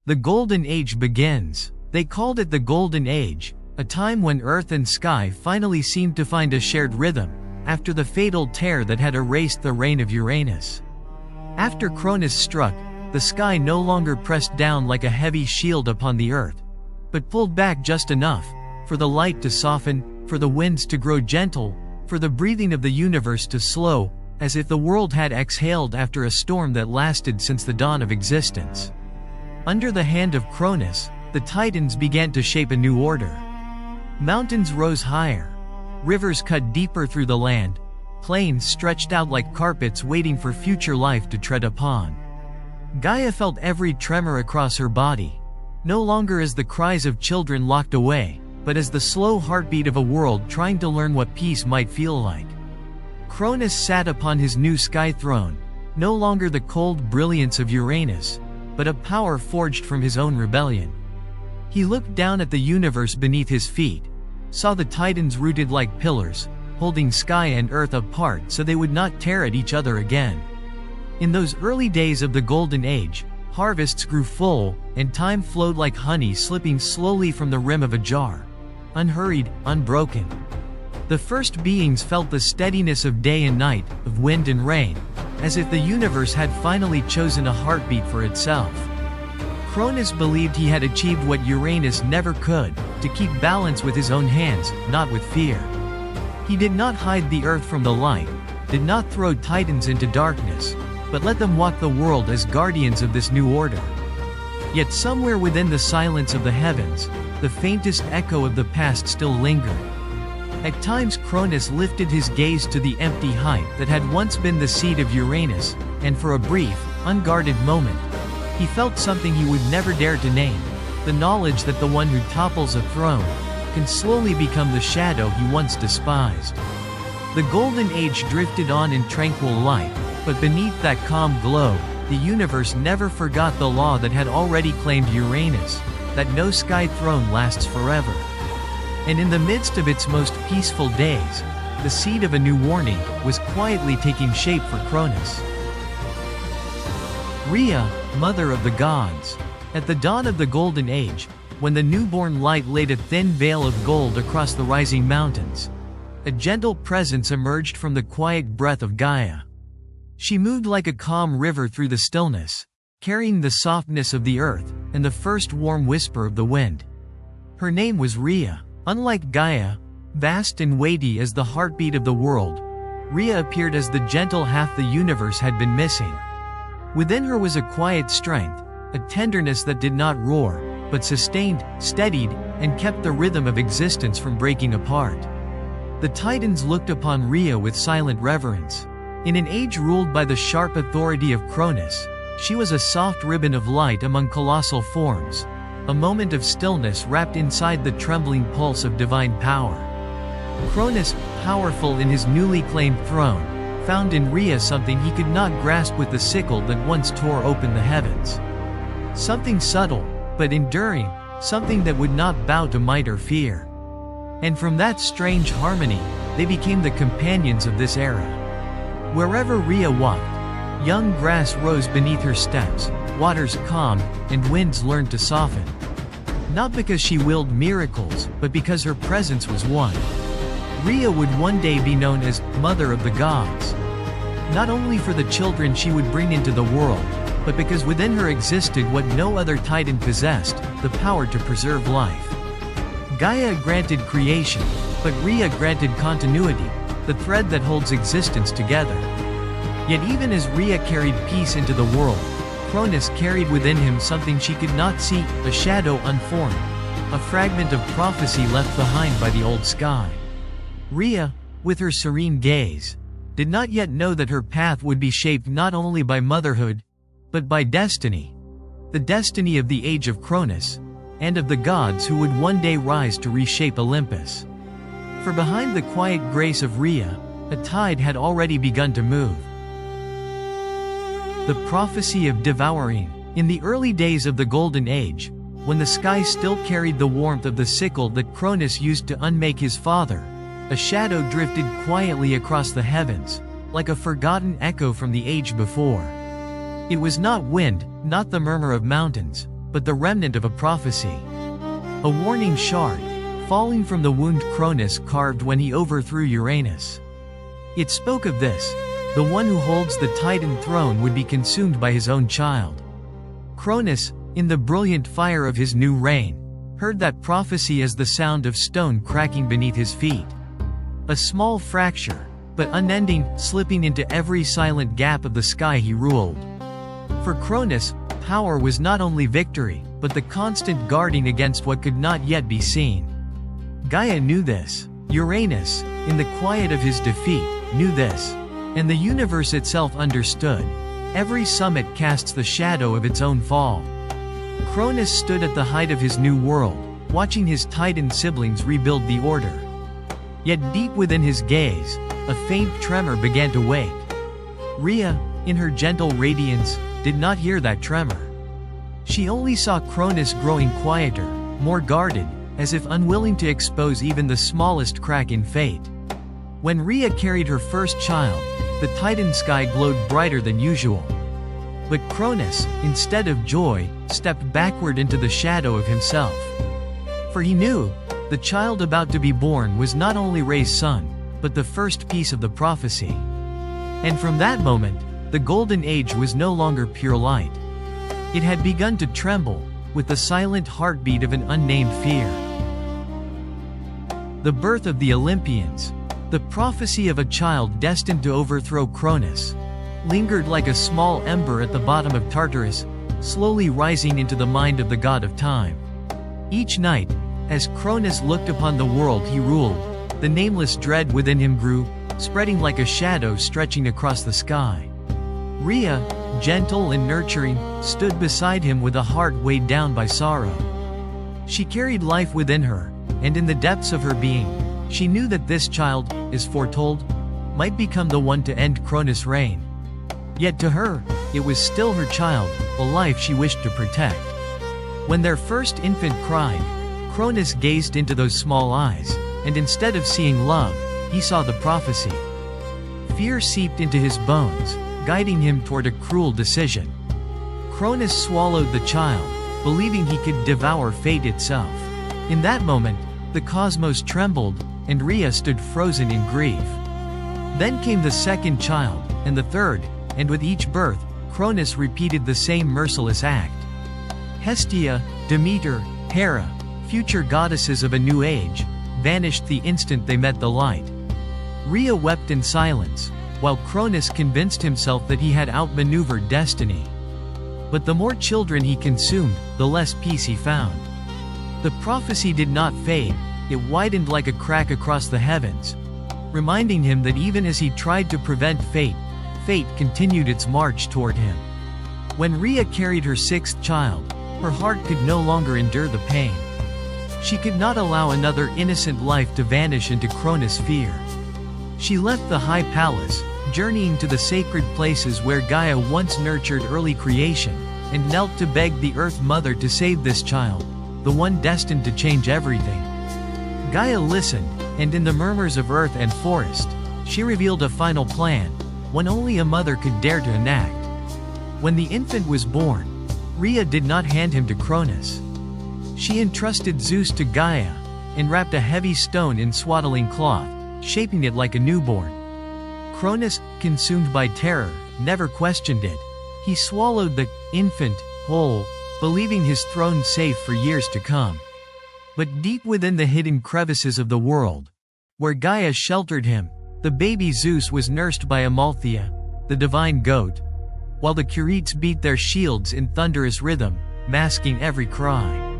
The Golden Age begins. They called it the Golden Age, a time when earth and sky finally seemed to find a shared rhythm, after the fatal tear that had erased the reign of Uranus. After Cronus struck, the sky no longer pressed down like a heavy shield upon the earth, but pulled back just enough, for the light to soften, for the winds to grow gentle, for the breathing of the universe to slow, as if the world had exhaled after a storm that lasted since the dawn of existence. Under the hand of Cronus, the Titans began to shape a new order. Mountains rose higher. Rivers cut deeper through the land. Plains stretched out like carpets waiting for future life to tread upon. Gaia felt every tremor across her body, no longer as the cries of children locked away, but as the slow heartbeat of a world trying to learn what peace might feel like. Cronus sat upon his new sky throne, no longer the cold brilliance of Uranus, but a power forged from his own rebellion. He looked down at the universe beneath his feet, saw the Titans rooted like pillars, holding sky and earth apart so they would not tear at each other again. In those early days of the Golden Age, harvests grew full, and time flowed like honey slipping slowly from the rim of a jar, unhurried, unbroken. The first beings felt the steadiness of day and night, of wind and rain, as if the universe had finally chosen a heartbeat for itself. Cronus believed he had achieved what Uranus never could, to keep balance with his own hands, not with fear. He did not hide the earth from the light, did not throw Titans into darkness, but let them walk the world as guardians of this new order. Yet somewhere within the silence of the heavens, the faintest echo of the past still lingered. At times Cronus lifted his gaze to the empty height that had once been the seat of Uranus, and for a brief, unguarded moment, he felt something he would never dare to name, the knowledge that the one who topples a throne can slowly become the shadow he once despised. The Golden Age drifted on in tranquil light, but beneath that calm glow, the universe never forgot the law that had already claimed Uranus, that no sky throne lasts forever. And in the midst of its most peaceful days, the seed of a new warning was quietly taking shape for Cronus. Rhea, mother of the gods. At the dawn of the Golden Age, when the newborn light laid a thin veil of gold across the rising mountains, a gentle presence emerged from the quiet breath of Gaia. She moved like a calm river through the stillness, carrying the softness of the earth and the first warm whisper of the wind. Her name was Rhea. Unlike Gaia, vast and weighty as the heartbeat of the world, Rhea appeared as the gentle half the universe had been missing. Within her was a quiet strength, a tenderness that did not roar, but sustained, steadied, and kept the rhythm of existence from breaking apart. The Titans looked upon Rhea with silent reverence. In an age ruled by the sharp authority of Cronus, she was a soft ribbon of light among colossal forms, a moment of stillness wrapped inside the trembling pulse of divine power. Cronus, powerful in his newly claimed throne, found in Rhea something he could not grasp with the sickle that once tore open the heavens. Something subtle, but enduring, something that would not bow to might or fear. And from that strange harmony, they became the companions of this era. Wherever Rhea walked, young grass rose beneath her steps, waters calmed, and winds learned to soften. Not because she willed miracles, but because her presence was one. Rhea would one day be known as Mother of the Gods. Not only for the children she would bring into the world, but because within her existed what no other Titan possessed, the power to preserve life. Gaia granted creation, but Rhea granted continuity, the thread that holds existence together. Yet even as Rhea carried peace into the world, Cronus carried within him something she could not see, a shadow unformed, a fragment of prophecy left behind by the old sky. Rhea, with her serene gaze, did not yet know that her path would be shaped not only by motherhood, but by destiny. The destiny of the age of Cronus, and of the gods who would one day rise to reshape Olympus. For behind the quiet grace of Rhea, a tide had already begun to move. The Prophecy of Devouring. In the early days of the Golden Age, when the sky still carried the warmth of the sickle that Cronus used to unmake his father, a shadow drifted quietly across the heavens, like a forgotten echo from the age before. It was not wind, not the murmur of mountains, but the remnant of a prophecy. A warning shard, falling from the wound Cronus carved when he overthrew Uranus. It spoke of this: the one who holds the Titan throne would be consumed by his own child. Cronus, in the brilliant fire of his new reign, heard that prophecy as the sound of stone cracking beneath his feet. A small fracture, but unending, slipping into every silent gap of the sky he ruled. For Cronus, power was not only victory, but the constant guarding against what could not yet be seen. Gaia knew this. Uranus, in the quiet of his defeat, knew this. And the universe itself understood. Every summit casts the shadow of its own fall. Cronus stood at the height of his new world, watching his Titan siblings rebuild the order. Yet deep within his gaze, a faint tremor began to wake. Rhea, in her gentle radiance, did not hear that tremor. She only saw Cronus growing quieter, more guarded, as if unwilling to expose even the smallest crack in fate. When Rhea carried her first child, the Titan sky glowed brighter than usual. But Cronus, instead of joy, stepped backward into the shadow of himself. For he knew, the child about to be born was not only Rhea's son, but the first piece of the prophecy. And from that moment, the Golden Age was no longer pure light. It had begun to tremble, with the silent heartbeat of an unnamed fear. The birth of the Olympians, the prophecy of a child destined to overthrow Cronus, lingered like a small ember at the bottom of Tartarus, slowly rising into the mind of the god of time. Each night, as Cronus looked upon the world he ruled, the nameless dread within him grew, spreading like a shadow stretching across the sky. Rhea, gentle and nurturing, stood beside him with a heart weighed down by sorrow. She carried life within her, and in the depths of her being, she knew that this child, as foretold, might become the one to end Cronus' reign. Yet to her, it was still her child, a life she wished to protect. When their first infant cried, Cronus gazed into those small eyes, and instead of seeing love, he saw the prophecy. Fear seeped into his bones, guiding him toward a cruel decision. Cronus swallowed the child, believing he could devour fate itself. In that moment, the cosmos trembled, and Rhea stood frozen in grief. Then came the second child, and the third, and with each birth, Cronus repeated the same merciless act. Hestia, Demeter, Hera, future goddesses of a new age, vanished the instant they met the light. Rhea wept in silence, while Cronus convinced himself that he had outmaneuvered destiny. But the more children he consumed, the less peace he found. The prophecy did not fade, it widened like a crack across the heavens, reminding him that even as he tried to prevent fate, fate continued its march toward him. When Rhea carried her sixth child, her heart could no longer endure the pain. She could not allow another innocent life to vanish into Cronus' fear. She left the high palace, journeying to the sacred places where Gaia once nurtured early creation, and knelt to beg the Earth Mother to save this child, the one destined to change everything. Gaia listened, and in the murmurs of earth and forest, she revealed a final plan, one only a mother could dare to enact. When the infant was born, Rhea did not hand him to Cronus. She entrusted Zeus to Gaia, and wrapped a heavy stone in swaddling cloth, shaping it like a newborn. Cronus, consumed by terror, never questioned it. He swallowed the infant whole, believing his throne safe for years to come. But deep within the hidden crevices of the world, where Gaia sheltered him, the baby Zeus was nursed by Amalthea, the divine goat, while the Curetes beat their shields in thunderous rhythm, masking every cry.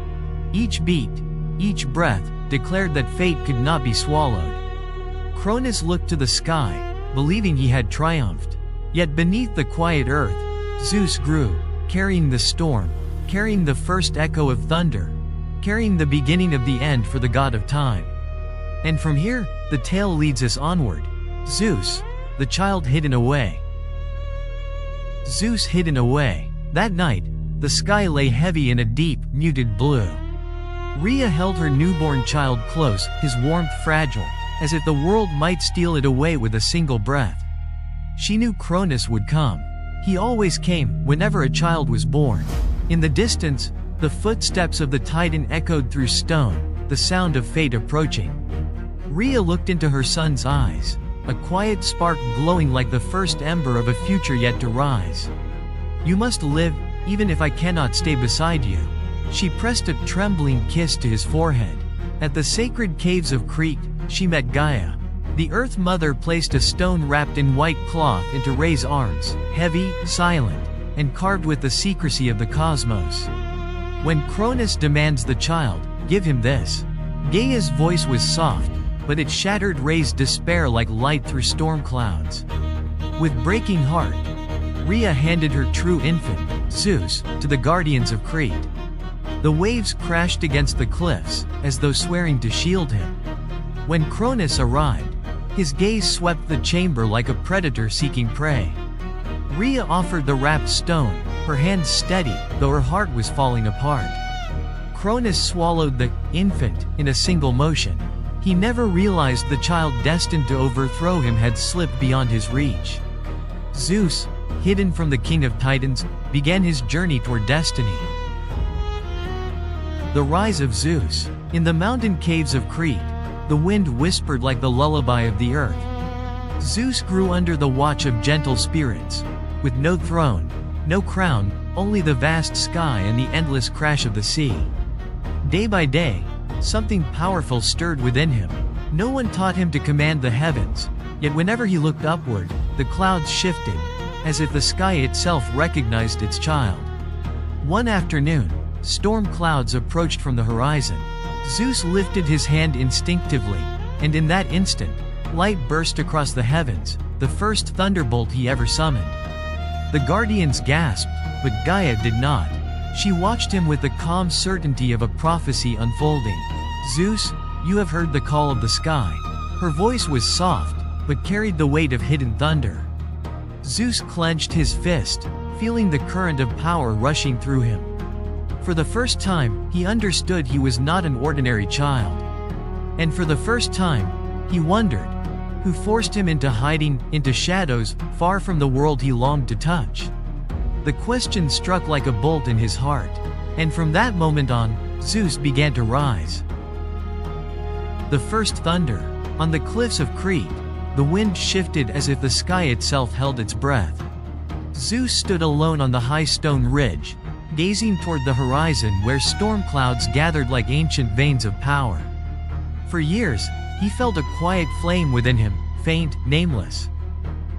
Each beat, each breath, declared that fate could not be swallowed. Cronus looked to the sky, believing he had triumphed. Yet beneath the quiet earth, Zeus grew, carrying the storm, carrying the first echo of thunder, carrying the beginning of the end for the god of time. And from here, the tale leads us onward. Zeus, the child hidden away. Zeus hidden away. That night, the sky lay heavy in a deep, muted blue. Rhea held her newborn child close, his warmth fragile, as if the world might steal it away with a single breath. She knew Cronus would come. He always came, whenever a child was born. In the distance, The footsteps of the Titan echoed through stone, the sound of fate approaching. Rhea looked into her son's eyes, a quiet spark glowing like the first ember of a future yet to rise. "You must live, even if I cannot stay beside you." She pressed a trembling kiss to his forehead. At the sacred caves of Crete, she met Gaia. The Earth Mother placed a stone wrapped in white cloth into Rhea's arms, heavy, silent, and carved with the secrecy of the cosmos. When Cronus demands the child, "Give him this." Gaia's voice was soft, but it shattered Rhea's despair like light through storm clouds. With breaking heart, Rhea handed her true infant, Zeus, to the guardians of Crete. The waves crashed against the cliffs, as though swearing to shield him. When Cronus arrived, his gaze swept the chamber like a predator seeking prey. Rhea offered the wrapped stone, her hands steady, though her heart was falling apart. Cronus swallowed the infant in a single motion. He never realized the child destined to overthrow him had slipped beyond his reach. Zeus, hidden from the king of Titans, began his journey toward destiny. The Rise of Zeus. In the mountain caves of Crete, the wind whispered like the lullaby of the earth. Zeus grew under the watch of gentle spirits, with no throne, no crown, only the vast sky and the endless crash of the sea. Day by day, something powerful stirred within him. No one taught him to command the heavens, yet whenever he looked upward, the clouds shifted, as if the sky itself recognized its child. One afternoon, storm clouds approached from the horizon. Zeus lifted his hand instinctively, and in that instant, light burst across the heavens, the first thunderbolt he ever summoned. The guardians gasped, but Gaia did not. She watched him with the calm certainty of a prophecy unfolding. "Zeus, you have heard the call of the sky." Her voice was soft, but carried the weight of hidden thunder. Zeus clenched his fist, feeling the current of power rushing through him. For the first time, he understood he was not an ordinary child. And for the first time, he wondered, who forced him into hiding, into shadows, far from the world he longed to touch? The question struck like a bolt in his heart. And from that moment on, Zeus began to rise. The first thunder. On the cliffs of Crete, the wind shifted as if the sky itself held its breath. Zeus stood alone on the high stone ridge, gazing toward the horizon where storm clouds gathered like ancient veins of power. For years, he felt a quiet flame within him, faint, nameless.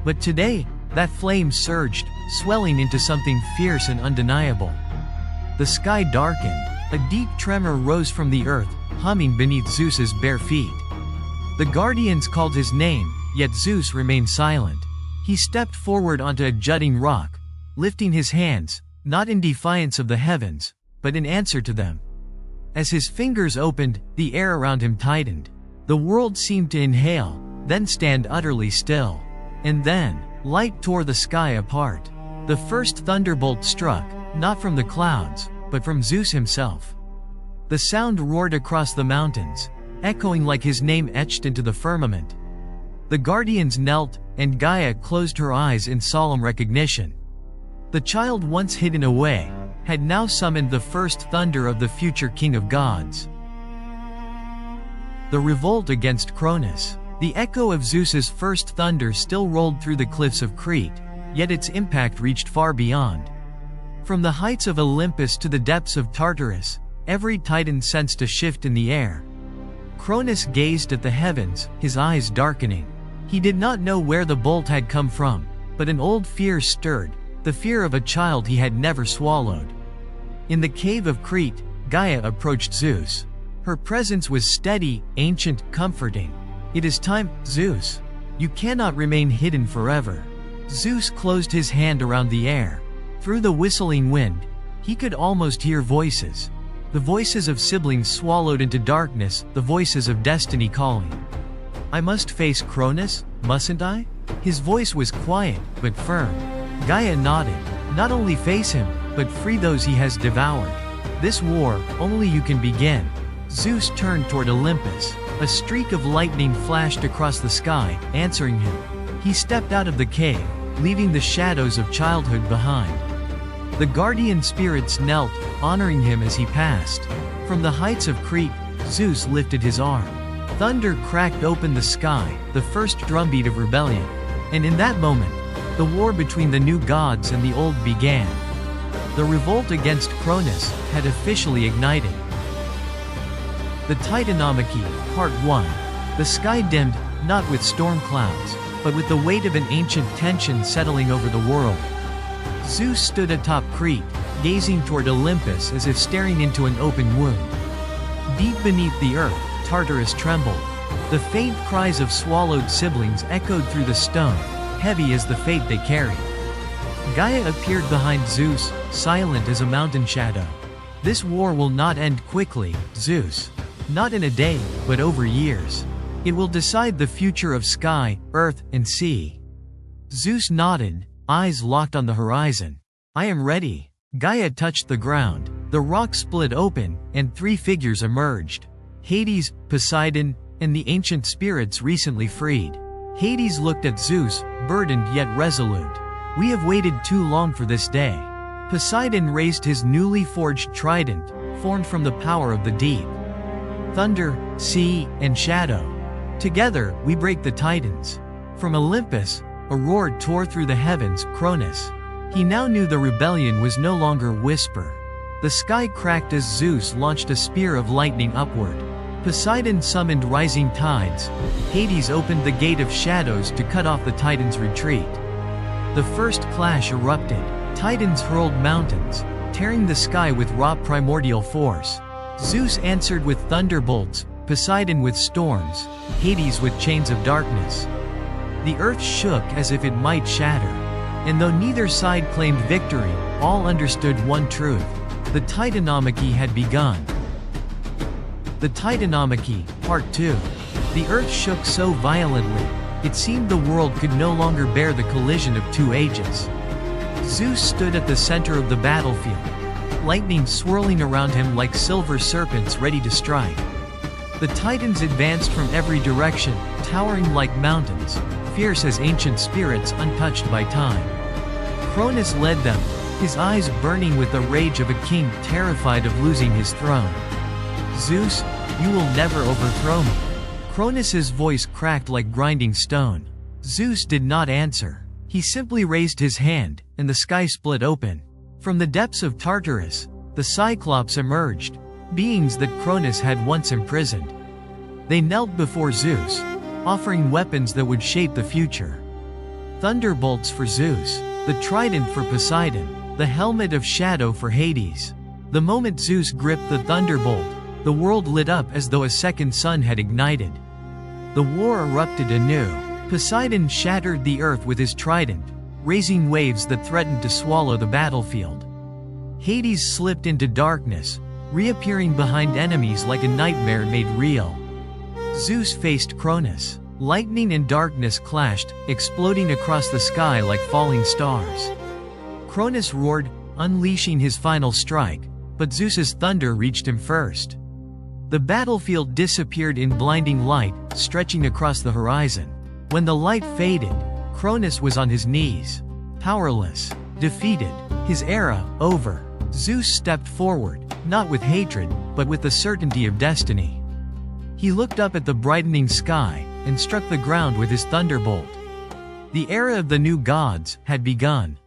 But today, that flame surged, swelling into something fierce and undeniable. The sky darkened, a deep tremor rose from the earth, humming beneath Zeus's bare feet. The guardians called his name, yet Zeus remained silent. He stepped forward onto a jutting rock, lifting his hands, not in defiance of the heavens, but in answer to them. As his fingers opened, the air around him tightened. The world seemed to inhale, then stand utterly still. And then, light tore the sky apart. The first thunderbolt struck, not from the clouds, but from Zeus himself. The sound roared across the mountains, echoing like his name etched into the firmament. The guardians knelt, and Gaia closed her eyes in solemn recognition. The child once hidden away, had now summoned the first thunder of the future king of gods. The revolt against Cronus. The echo of Zeus's first thunder still rolled through the cliffs of Crete, yet its impact reached far beyond. From the heights of Olympus to the depths of Tartarus, every titan sensed a shift in the air. Cronus gazed at the heavens, his eyes darkening. He did not know where the bolt had come from, but an old fear stirred, the fear of a child he had never swallowed. In the cave of Crete, Gaia approached Zeus. Her presence was steady, ancient, comforting. "It is time, Zeus. You cannot remain hidden forever." Zeus closed his hand around the air. Through the whistling wind, he could almost hear voices. The voices of siblings swallowed into darkness, the voices of destiny calling. "I must face Cronus, mustn't I?" His voice was quiet, but firm. Gaia nodded. "Not only face him, but free those he has devoured. This war, only you can begin." Zeus turned toward Olympus. A streak of lightning flashed across the sky, answering him. He stepped out of the cave, leaving the shadows of childhood behind. The guardian spirits knelt, honoring him as he passed. From the heights of Crete, Zeus lifted his arm. Thunder cracked open the sky, the first drumbeat of rebellion. And in that moment, the war between the new gods and the old began. The revolt against Cronus had officially ignited. The Titanomachy Part I. The sky dimmed, not with storm clouds, but with the weight of an ancient tension settling over the world. Zeus stood atop Crete, gazing toward Olympus as if staring into an open wound. Deep beneath the earth, Tartarus trembled. The faint cries of swallowed siblings echoed through the stone, heavy as the fate they carried. Gaia appeared behind Zeus, silent as a mountain shadow. This war will not end quickly, Zeus. Not in a day, but over years. It will decide the future of sky, earth, and sea. Zeus nodded, eyes locked on the horizon. I am ready. Gaia touched the ground. The rock split open, and three figures emerged. Hades, Poseidon, and the ancient spirits recently freed. Hades looked at Zeus, burdened yet resolute. We have waited too long for this day. Poseidon raised his newly forged trident, formed from the power of the deep. Thunder, sea, and shadow. Together, we break the Titans. From Olympus, a roar tore through the heavens, Cronus. He now knew the rebellion was no longer whisper. The sky cracked as Zeus launched a spear of lightning upward. Poseidon summoned rising tides. Hades opened the gate of shadows to cut off the Titans' retreat. The first clash erupted. Titans hurled mountains, tearing the sky with raw primordial force. Zeus answered with thunderbolts, Poseidon with storms, Hades with chains of darkness. The earth shook as if it might shatter. And though neither side claimed victory, all understood one truth. The Titanomachy had begun. The Titanomachy Part II. The earth shook so violently, it seemed the world could no longer bear the collision of two ages. Zeus stood at the center of the battlefield, lightning swirling around him like silver serpents ready to strike. The Titans advanced from every direction, towering like mountains, fierce as ancient spirits untouched by time. Cronus led them, his eyes burning with the rage of a king terrified of losing his throne. Zeus, you will never overthrow me. Cronus's voice cracked like grinding stone. Zeus did not answer. He simply raised his hand, and the sky split open. From the depths of Tartarus, the Cyclops emerged, beings that Cronus had once imprisoned. They knelt before Zeus, offering weapons that would shape the future. Thunderbolts for Zeus, the trident for Poseidon, the helmet of shadow for Hades. The moment Zeus gripped the thunderbolt, the world lit up as though a second sun had ignited. The war erupted anew. Poseidon shattered the earth with his trident, raising waves that threatened to swallow the battlefield. Hades slipped into darkness, reappearing behind enemies like a nightmare made real. Zeus faced Cronus. Lightning and darkness clashed, exploding across the sky like falling stars. Cronus roared, unleashing his final strike, but Zeus's thunder reached him first. The battlefield disappeared in blinding light, stretching across the horizon. When the light faded, Cronus was on his knees. Powerless, defeated, his era over. Zeus stepped forward, not with hatred, but with the certainty of destiny. He looked up at the brightening sky, and struck the ground with his thunderbolt. The era of the new gods had begun.